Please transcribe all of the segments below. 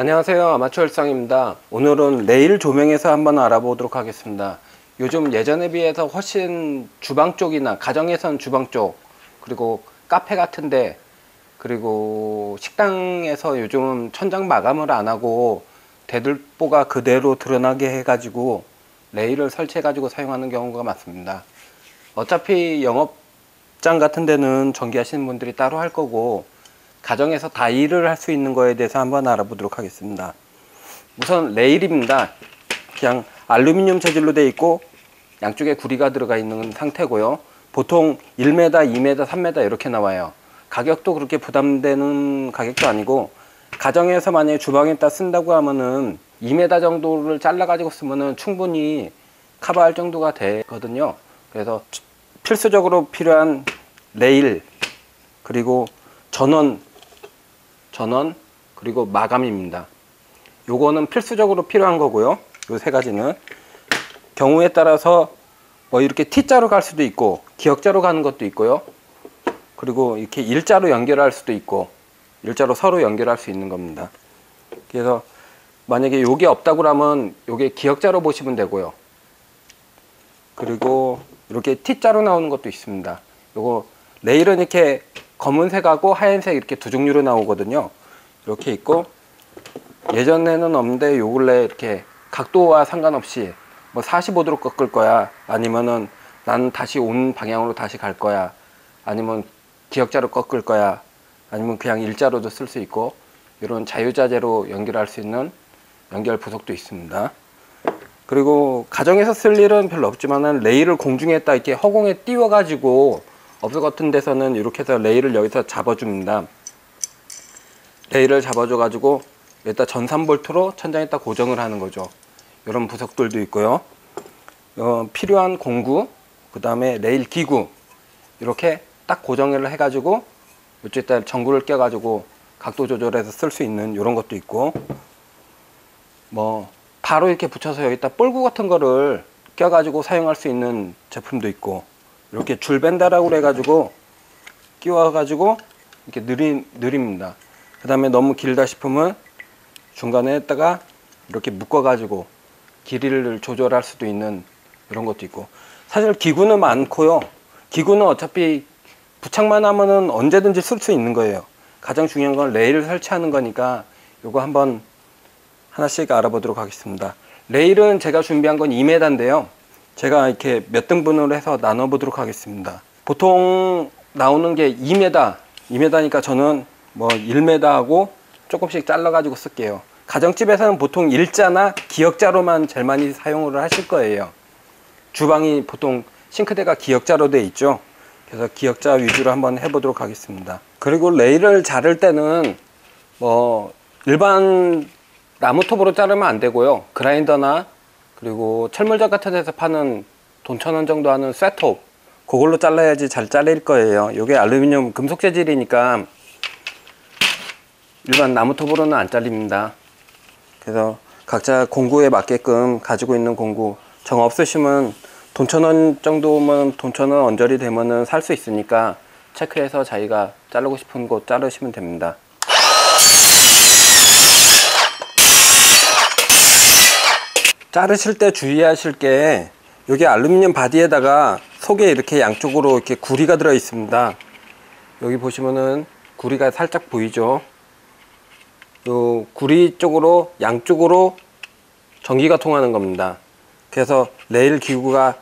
안녕하세요, 아마추어 일상입니다. 오늘은 레일 조명에서 한번 알아보도록 하겠습니다. 요즘 예전에 비해서 훨씬 주방 쪽이나 가정에선 주방 쪽, 그리고 카페 같은데, 그리고 식당에서 요즘 천장 마감을 안 하고 대들보가 그대로 드러나게 해가지고 레일을 설치해가지고 사용하는 경우가 많습니다. 어차피 영업장 같은 데는 전기하시는 분들이 따로 할 거고, 가정에서 다 일을 할 수 있는 거에 대해서 한번 알아보도록 하겠습니다. 우선 레일입니다. 그냥 알루미늄 재질로 되어 있고 양쪽에 구리가 들어가 있는 상태고요. 보통 1m, 2m, 3m 이렇게 나와요. 가격도 그렇게 부담되는 가격도 아니고, 가정에서 만약에 주방에다 쓴다고 하면은 2m 정도를 잘라 가지고 쓰면은 충분히 커버할 정도가 되거든요. 그래서 필수적으로 필요한 레일, 그리고 전원 그리고 마감입니다. 요거는 필수적으로 필요한 거고요. 요 세 가지는 경우에 따라서 뭐 이렇게 T자로 갈 수도 있고 기역자로 가는 것도 있고요. 그리고 이렇게 일자로 연결할 수도 있고 일자로 서로 연결할 수 있는 겁니다. 그래서 만약에 요게 없다고 하면 요게 기역자로 보시면 되고요. 그리고 이렇게 T자로 나오는 것도 있습니다. 요거 레일은 이렇게 검은색하고 하얀색 이렇게 두 종류로 나오거든요. 이렇게 있고, 예전에는 없는데 요 근래 이렇게 각도와 상관없이 뭐 45도로 꺾을 거야, 아니면은 나는 다시 온 방향으로 다시 갈 거야, 아니면 기역자로 꺾을 거야, 아니면 그냥 일자로도 쓸 수 있고, 이런 자유자재로 연결할 수 있는 연결 부속도 있습니다. 그리고 가정에서 쓸 일은 별로 없지만은 레일을 공중에다 이렇게 허공에 띄워 가지고 업소 같은 데서는 이렇게 해서 레일을 여기서 잡아줍니다. 레일을 잡아줘 가지고 여기다 전산볼트로 천장에다 고정을 하는 거죠. 이런 부속들도 있고요. 필요한 공구, 그 다음에 레일 기구, 이렇게 딱 고정을 해 가지고 이쪽에다 전구를 껴 가지고 각도 조절해서 쓸 수 있는 이런 것도 있고, 뭐 바로 이렇게 붙여서 여기다 볼구 같은 거를 껴 가지고 사용할 수 있는 제품도 있고, 이렇게 줄밴다라고 그래 가지고 끼워 가지고 이렇게 느립니다. 그 다음에 너무 길다 싶으면 중간에다가 이렇게 묶어 가지고 길이를 조절할 수도 있는 이런 것도 있고, 사실 기구는 많고요. 기구는 어차피 부착만 하면은 언제든지 쓸 수 있는 거예요. 가장 중요한 건 레일을 설치하는 거니까 요거 한번 하나씩 알아보도록 하겠습니다. 레일은 제가 준비한 건 2m인데요. 제가 이렇게 몇 등분을 해서 나눠 보도록 하겠습니다. 보통 나오는 게 2m니까 저는 뭐 1m 하고 조금씩 잘라 가지고 쓸게요. 가정집에서는 보통 일자나 기역자로만 제일 많이 사용을 하실 거예요. 주방이 보통 싱크대가 기역자로 되어 있죠. 그래서 기역자 위주로 한번 해보도록 하겠습니다. 그리고 레일을 자를 때는 뭐 일반 나무톱으로 자르면 안 되고요. 그라인더나 그리고 철물점 같은 데서 파는 돈 1,000원 정도 하는 쇠톱, 그걸로 잘라야지 잘 잘릴 거예요. 이게 알루미늄 금속 재질이니까 일반 나무톱으로는 안 잘립니다. 그래서 각자 공구에 맞게끔 가지고 있는 공구, 정 없으시면 돈 1,000원 정도면 돈 1,000원 언저리 되면은 살 수 있으니까 체크해서 자기가 자르고 싶은 곳 자르시면 됩니다. 자르실 때 주의하실 게, 여기 알루미늄 바디에다가 속에 이렇게 양쪽으로 이렇게 구리가 들어 있습니다. 여기 보시면은 구리가 살짝 보이죠. 요 구리 쪽으로 양쪽으로 전기가 통하는 겁니다. 그래서 레일 기구가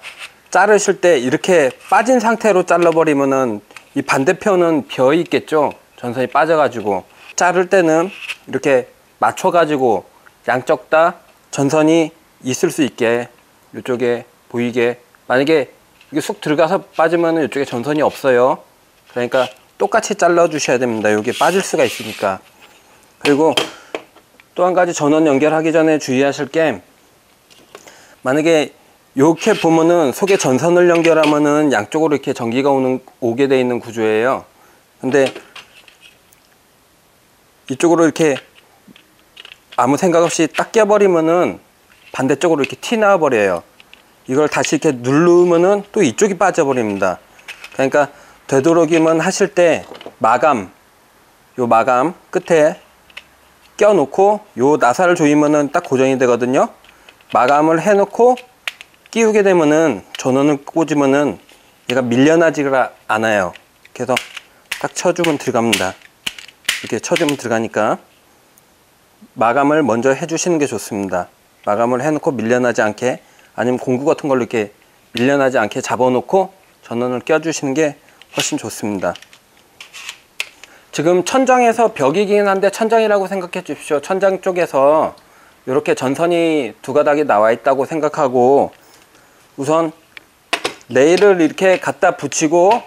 자르실 때 이렇게 빠진 상태로 잘라 버리면은 이 반대편은 비어 있겠죠. 전선이 빠져 가지고 자를 때는 이렇게 맞춰 가지고 양쪽 다 전선이 있을 수 있게, 이쪽에 보이게, 만약에 이게 쑥 들어가서 빠지면 이쪽에 전선이 없어요. 그러니까 똑같이 잘라 주셔야 됩니다. 여기 빠질 수가 있으니까. 그리고 또 한 가지 전원 연결하기 전에 주의하실 게, 만약에 이렇게 보면은 속에 전선을 연결하면은 양쪽으로 이렇게 전기가 오게 돼 있는 구조예요. 근데 이쪽으로 이렇게 아무 생각 없이 딱 껴버리면은 반대쪽으로 이렇게 티 나와 버려요. 이걸 다시 이렇게 누르면은 또 이쪽이 빠져 버립니다. 그러니까 되도록이면 하실 때 마감, 요 마감 끝에 껴놓고 요 나사를 조이면은 딱 고정이 되거든요. 마감을 해놓고 끼우게 되면은 전원을 꽂으면은 얘가 밀려나지가 않아요. 그래서 딱 쳐주면 들어갑니다. 이렇게 쳐주면 들어가니까 마감을 먼저 해주시는 게 좋습니다. 마감을 해놓고 밀려나지 않게, 아니면 공구 같은 걸로 이렇게 밀려나지 않게 잡아놓고 전원을 껴주시는 게 훨씬 좋습니다. 지금 천장에서 벽이긴 한데 천장이라고 생각해 주십시오. 천장 쪽에서 이렇게 전선이 두 가닥이 나와 있다고 생각하고 우선 레일을 이렇게 갖다 붙이고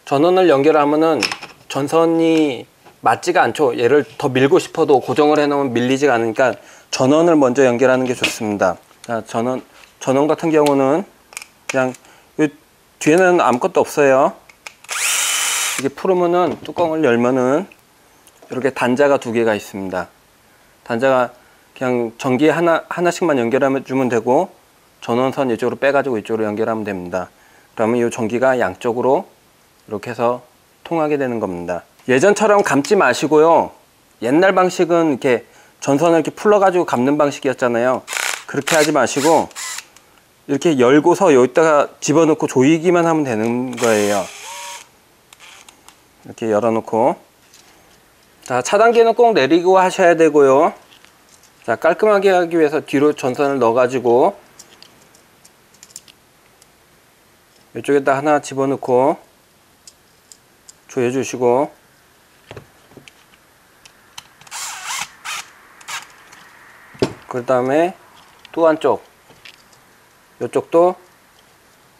전원을 연결하면은 전선이 맞지가 않죠. 얘를 더 밀고 싶어도 고정을 해 놓으면 밀리지가 않으니까 전원을 먼저 연결하는 게 좋습니다. 자, 전원 같은 경우는 그냥 이 뒤에는 아무것도 없어요. 이게 풀으면은 뚜껑을 열면은 이렇게 단자가 두 개가 있습니다. 단자가 그냥 전기 하나씩만 연결해 주면 되고 전원선 이쪽으로 빼가지고 이쪽으로 연결하면 됩니다. 그러면 이 전기가 양쪽으로 이렇게 해서 통하게 되는 겁니다. 예전처럼 감지 마시고요. 옛날 방식은 이렇게 전선을 이렇게 풀러가지고 감는 방식이었잖아요. 그렇게 하지 마시고 이렇게 열고서 여기다가 집어넣고 조이기만 하면 되는 거예요. 이렇게 열어놓고, 자, 차단기는 꼭 내리고 하셔야 되고요. 자, 깔끔하게 하기 위해서 뒤로 전선을 넣어가지고 이쪽에다 하나 집어넣고 조여주시고, 그 다음에 또 한쪽, 이쪽도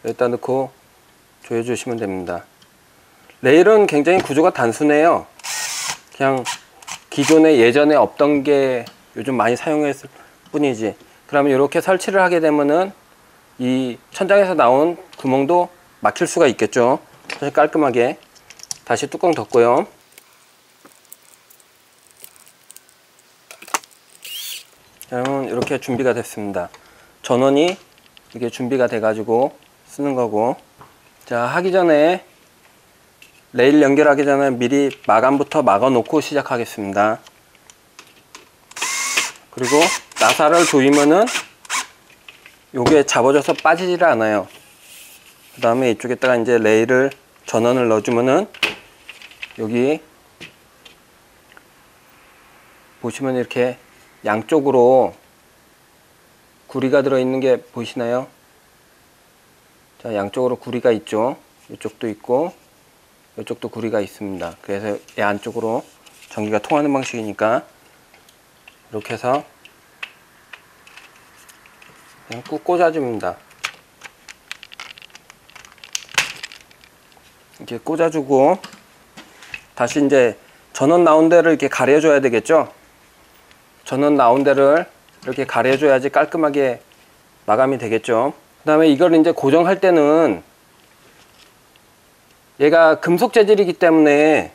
여기다 넣고 조여주시면 됩니다. 레일은 굉장히 구조가 단순해요. 그냥 기존에 예전에 없던 게 요즘 많이 사용했을 뿐이지. 그러면 이렇게 설치를 하게 되면은 이 천장에서 나온 구멍도 막힐 수가 있겠죠. 사실 깔끔하게 다시 뚜껑 덮고요. 그러면 이렇게 준비가 됐습니다. 전원이 이게 준비가 돼 가지고 쓰는 거고, 자, 하기 전에 레일 연결하기 전에 미리 마감부터 막아 놓고 시작하겠습니다. 그리고 나사를 조이면은 요게 잡아져서 빠지지를 않아요. 그 다음에 이쪽에다가 이제 레일을 전원을 넣어주면은 여기 보시면 이렇게 양쪽으로 구리가 들어있는 게 보이시나요? 자, 양쪽으로 구리가 있죠. 이쪽도 있고 이쪽도 구리가 있습니다. 그래서 이 안쪽으로 전기가 통하는 방식이니까 이렇게 해서 그냥 꾹 꽂아줍니다. 이렇게 꽂아주고 다시 이제 전원 나온 데를 이렇게 가려줘야 되겠죠. 전원 나온 데를 이렇게 가려줘야지 깔끔하게 마감이 되겠죠. 그 다음에 이걸 이제 고정할 때는 얘가 금속 재질이기 때문에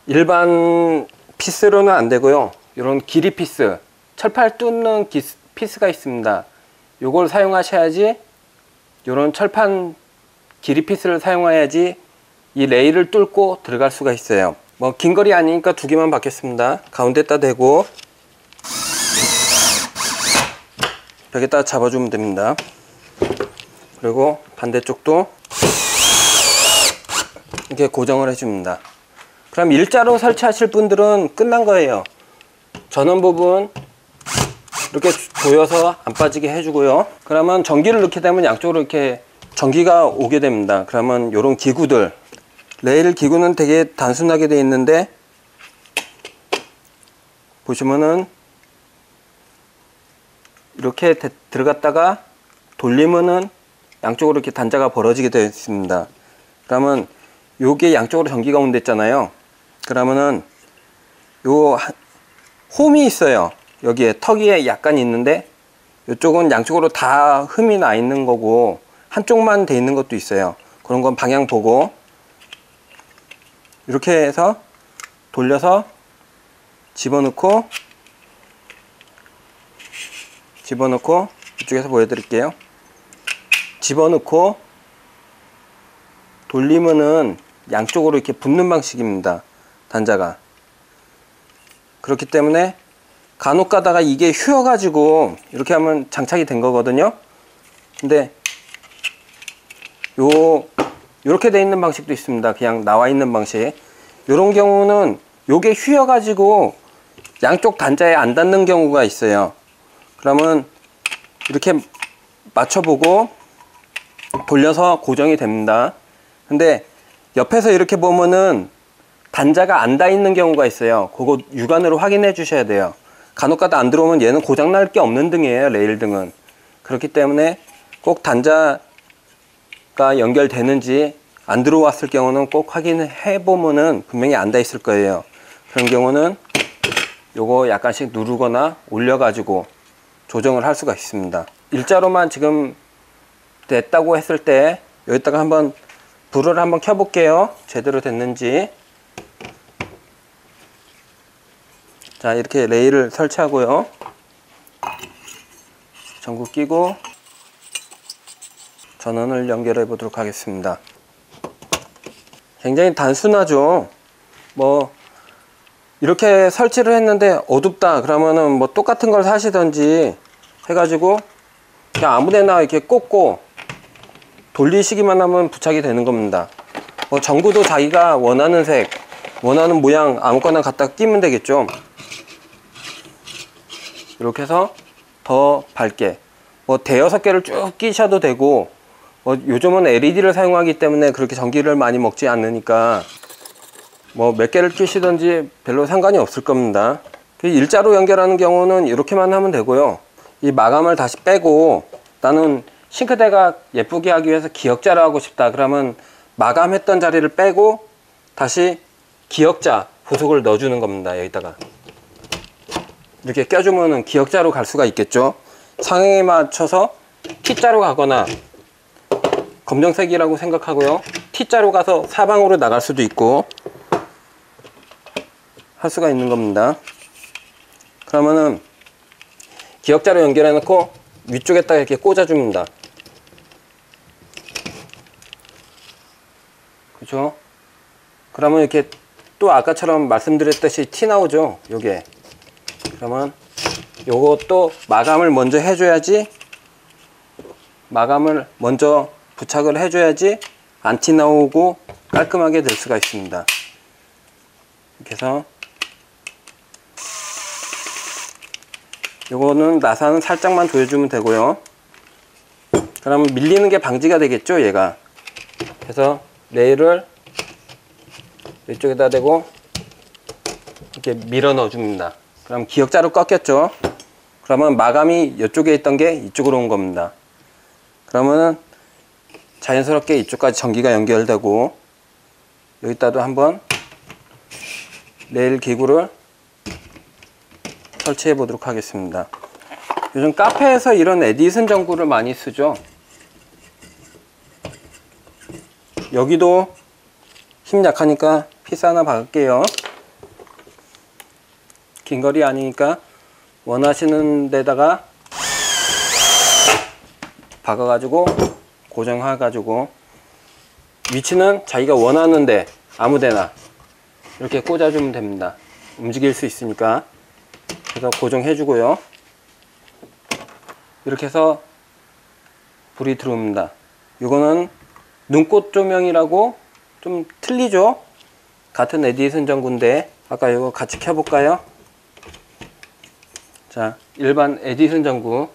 일반 피스로는 안 되고요. 이런 길이 피스, 철판 뚫는 피스가 있습니다. 요걸 사용하셔야지, 이런 철판 길이 피스를 사용해야지 이 레일을 뚫고 들어갈 수가 있어요. 뭐 긴 거리 아니니까 두 개만 받겠습니다. 가운데다 대고 벽에다 잡아주면 됩니다. 그리고 반대쪽도 이렇게 고정을 해줍니다. 그럼 일자로 설치하실 분들은 끝난 거예요. 전원 부분 이렇게 조여서 안 빠지게 해주고요. 그러면 전기를 넣게 되면 양쪽으로 이렇게 전기가 오게 됩니다. 그러면 이런 기구들, 레일 기구는 되게 단순하게 되어 있는데 보시면은 이렇게 들어갔다가 돌리면은 양쪽으로 이렇게 단자가 벌어지게 되어 있습니다. 그러면 요게 양쪽으로 전기가 온댔잖아요. 그러면은 요 홈이 있어요. 여기에 턱이 약간 있는데 이쪽은 양쪽으로 다 흠이 나 있는 거고 한쪽만 돼 있는 것도 있어요. 그런 건 방향 보고 이렇게 해서 돌려서 집어넣고 이쪽에서 보여드릴게요. 집어넣고 돌리면은 양쪽으로 이렇게 붙는 방식입니다. 단자가 그렇기 때문에 간혹 가다가 이게 휘어가지고 이렇게 하면 장착이 된 거거든요. 근데 요렇게 돼 있는 방식도 있습니다. 그냥 나와 있는 방식. 요런 경우는 요게 휘어가지고 양쪽 단자에 안 닿는 경우가 있어요. 그러면 이렇게 맞춰보고 돌려서 고정이 됩니다. 근데 옆에서 이렇게 보면은 단자가 안 닿아 있는 경우가 있어요. 그거 육안으로 확인해 주셔야 돼요. 간혹가다 안 들어오면 얘는 고장날 게 없는 등이에요. 레일 등은. 그렇기 때문에 꼭 단자가 연결되는지 안 들어왔을 경우는 꼭 확인해 보면은 분명히 안 닿아 있을 거예요. 그런 경우는 요거 약간씩 누르거나 올려 가지고 조정을 할 수가 있습니다. 일자로만 지금 됐다고 했을 때 여기다가 한번 불을 한번 켜 볼게요. 제대로 됐는지. 자, 이렇게 레일을 설치하고요. 전구 끼고 전원을 연결해 보도록 하겠습니다. 굉장히 단순하죠. 뭐 이렇게 설치를 했는데 어둡다 그러면은 뭐 똑같은 걸 사시던지 해가지고 그냥 아무데나 이렇게 꽂고 돌리시기만 하면 부착이 되는 겁니다. 뭐 전구도 자기가 원하는 색, 원하는 모양 아무거나 갖다 끼면 되겠죠. 이렇게 해서 더 밝게 뭐 대여섯 개를 쭉 끼셔도 되고, 뭐 요즘은 LED를 사용하기 때문에 그렇게 전기를 많이 먹지 않으니까 뭐 몇 개를 끼시든지 별로 상관이 없을 겁니다. 일자로 연결하는 경우는 이렇게만 하면 되고요. 이 마감을 다시 빼고 나는 싱크대가 예쁘게 하기 위해서 기역자를 하고 싶다 그러면 마감했던 자리를 빼고 다시 기역자 부속을 넣어주는 겁니다. 여기다가 이렇게 껴주면은 기역자로 갈 수가 있겠죠. 상향에 맞춰서 T자로 가거나 검정색이라고 생각하고요. T자로 가서 사방으로 나갈 수도 있고 할 수가 있는 겁니다. 그러면은 기역자로 연결해 놓고 위쪽에다가 이렇게 꽂아줍니다. 그죠? 그러면 이렇게 또 아까처럼 말씀드렸듯이 티 나오죠? 요게. 그러면 요것도 마감을 먼저 해줘야지, 마감을 먼저 부착을 해줘야지 안 티 나오고 깔끔하게 될 수가 있습니다. 이렇게 해서 요거는 나사는 살짝만 조여주면 되고요. 그러면 밀리는 게 방지가 되겠죠, 얘가. 그래서 레일을 이쪽에다 대고 이렇게 밀어 넣어 줍니다. 그럼 기역자로 꺾였죠. 그러면 마감이 이쪽에 있던 게 이쪽으로 온 겁니다. 그러면은 자연스럽게 이쪽까지 전기가 연결되고, 여기다도 한번 레일 기구를 설치해 보도록 하겠습니다. 요즘 카페에서 이런 에디슨 전구를 많이 쓰죠. 여기도 힘 약하니까 피스 하나 박을게요. 긴 거리 아니니까 원하시는 데다가 박아가지고 고정해가지고 위치는 자기가 원하는데 아무데나 이렇게 꽂아주면 됩니다. 움직일 수 있으니까. 그래서 고정해주고요. 이렇게 해서 불이 들어옵니다. 이거는 눈꽃 조명이라고 좀 틀리죠? 같은 에디슨 전구인데 아까 이거 같이 켜볼까요? 자, 일반 에디슨 전구,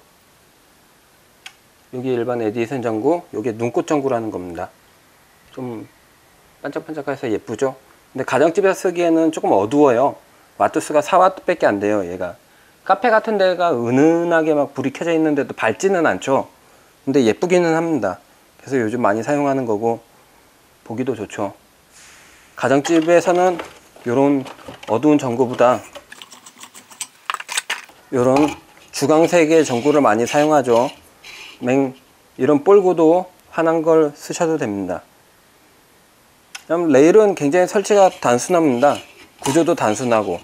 여기 일반 에디슨 전구, 여기 눈꽃 전구라는 겁니다. 좀 반짝반짝해서 예쁘죠? 근데 가정집에서 쓰기에는 조금 어두워요. 와트수가 4와트 밖에 안 돼요. 얘가 카페 같은 데가 은은하게 막 불이 켜져 있는데도 밝지는 않죠. 근데 예쁘기는 합니다. 그래서 요즘 많이 사용하는 거고 보기도 좋죠. 가정집에서는 요런 어두운 전구보다 요런 주광색의 전구를 많이 사용하죠. 이런 볼구도 환한 걸 쓰셔도 됩니다. 그럼 레일은 굉장히 설치가 단순합니다. 구조도 단순하고.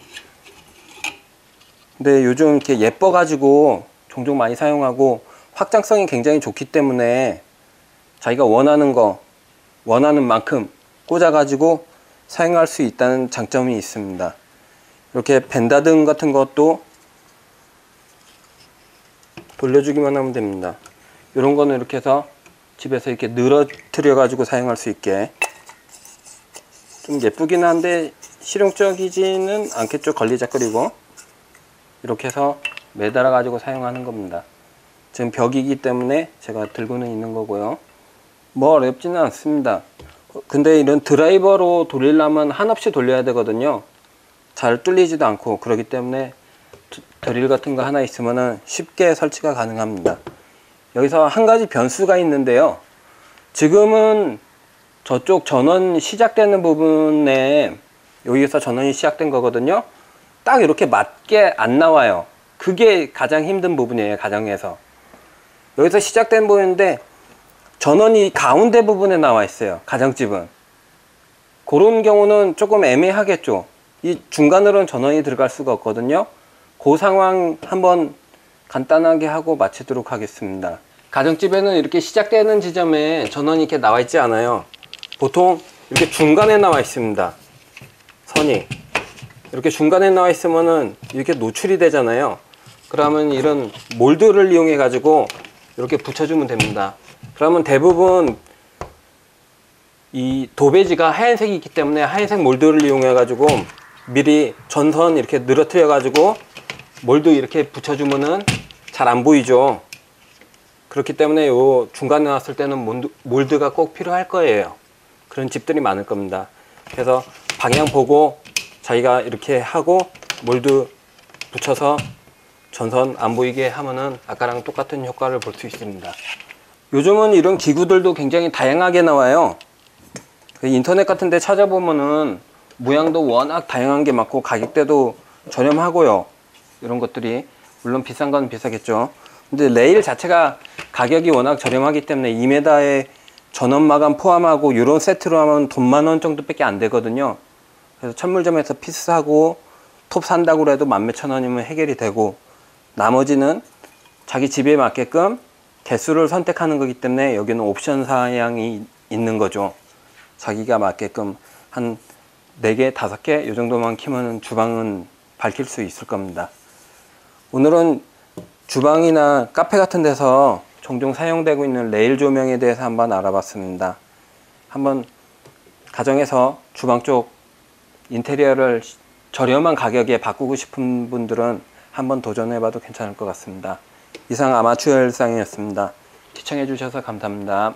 근데 요즘 이렇게 예뻐 가지고 종종 많이 사용하고 확장성이 굉장히 좋기 때문에 자기가 원하는 거, 원하는 만큼 꽂아 가지고 사용할 수 있다는 장점이 있습니다. 이렇게 벤다등 같은 것도 돌려주기만 하면 됩니다. 이런 거는 이렇게 해서 집에서 이렇게 늘어뜨려 가지고 사용할 수 있게, 좀 예쁘긴 한데 실용적이지는 않겠죠. 걸리적거리고. 이렇게 해서 매달아 가지고 사용하는 겁니다. 지금 벽이기 때문에 제가 들고는 있는 거고요. 뭐 어렵지는 않습니다. 근데 이런 드라이버로 돌리려면 한없이 돌려야 되거든요. 잘 뚫리지도 않고, 그렇기 때문에 드릴 같은 거 하나 있으면 쉽게 설치가 가능합니다. 여기서 한 가지 변수가 있는데요. 지금은 저쪽 전원 시작되는 부분에, 여기서 전원이 시작된 거거든요. 딱 이렇게 맞게 안 나와요. 그게 가장 힘든 부분이에요, 가정에서. 여기서 시작된 부분인데 전원이 가운데 부분에 나와 있어요, 가정집은. 그런 경우는 조금 애매하겠죠. 이 중간으로는 전원이 들어갈 수가 없거든요. 그 상황 한번 간단하게 하고 마치도록 하겠습니다. 가정집에는 이렇게 시작되는 지점에 전원이 이렇게 나와 있지 않아요. 보통 이렇게 중간에 나와 있습니다. 선이 이렇게 중간에 나와 있으면은 이렇게 노출이 되잖아요. 그러면 이런 몰드를 이용해 가지고 이렇게 붙여주면 됩니다. 그러면 대부분 이 도배지가 하얀색이 있기 때문에 하얀색 몰드를 이용해 가지고 미리 전선 이렇게 늘어뜨려 가지고 몰드 이렇게 붙여주면은 잘 안 보이죠. 그렇기 때문에 요 중간에 놨을 때는 몰드가 꼭 필요할 거예요. 그런 집들이 많을 겁니다. 그래서 방향 보고 자기가 이렇게 하고 몰드 붙여서 전선 안 보이게 하면은 아까랑 똑같은 효과를 볼 수 있습니다. 요즘은 이런 기구들도 굉장히 다양하게 나와요. 인터넷 같은 데 찾아보면은 모양도 워낙 다양한 게 많고 가격대도 저렴하고요. 이런 것들이 물론 비싼 건 비싸겠죠. 근데 레일 자체가 가격이 워낙 저렴하기 때문에 2m에 전원 마감 포함하고 이런 세트로 하면 돈 10,000원 정도밖에 안 되거든요. 그래서 천물점에서 피스 사고 톱 산다고 해도 11,000원이면 해결이 되고, 나머지는 자기 집에 맞게끔 개수를 선택하는 거기 때문에 여기는 옵션 사양이 있는 거죠. 자기가 맞게끔 한 4개, 5개 이 정도만 키면 주방은 밝힐 수 있을 겁니다. 오늘은 주방이나 카페 같은 데서 종종 사용되고 있는 레일 조명에 대해서 한번 알아봤습니다. 한번 가정에서 주방 쪽 인테리어를 저렴한 가격에 바꾸고 싶은 분들은 한번 도전해봐도 괜찮을 것 같습니다. 이상 아마추어 일상이었습니다. 시청해 주셔서 감사합니다.